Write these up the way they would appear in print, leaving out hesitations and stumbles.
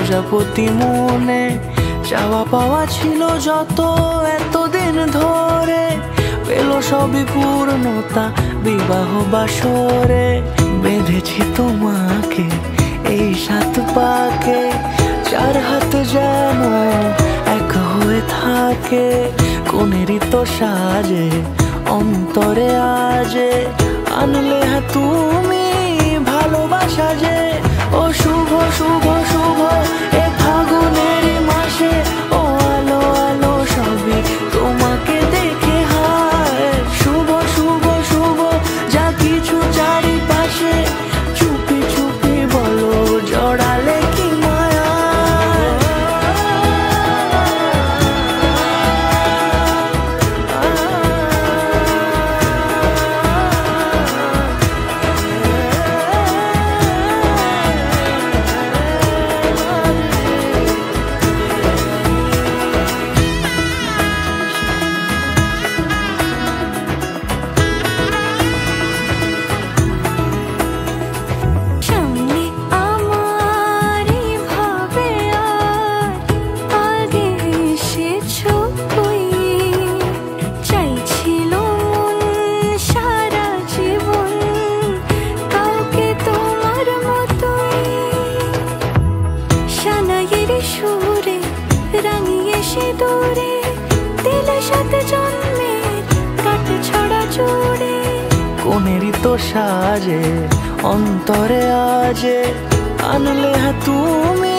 প্রজাপতি মনে চাওয়া পাওয়া ছিল যত এতদিন ধরে, পেল সবই পূর্ণতা বিবাহ বাসরে। বেঁধেছি তোমাকে এই 7 পাকে, 4 হাত যেন এক হয়ে থাকে। কোনেরই তো সাজে অন্তরে আজে, আনলে তুমি ভালোবাসা যে। ও শুভ শুভ শুভ এ ফাগুনের মাসে, ও আলো আলো সবই তোমাকে দেখে হায়। শুভ শুভ শুভ যা কিছু চারিপাশে, চুপি চুপি বলো জড়ালে কি মায়া। সুরে রাঙিয়ে সে দূরে দিলে 7 জন্মের কাট ছড়া জুড়ে। কোনেরই তো সাজে অন্তরে আজে, আনলে তুমি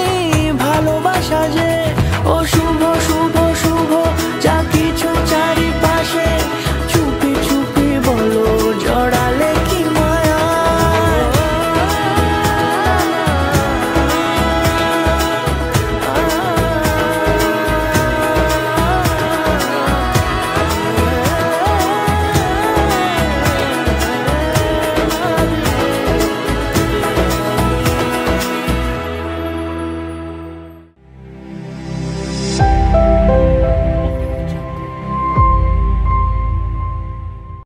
ভালোবাসা যে। ও শুভ শুভ শুভ যা কিছু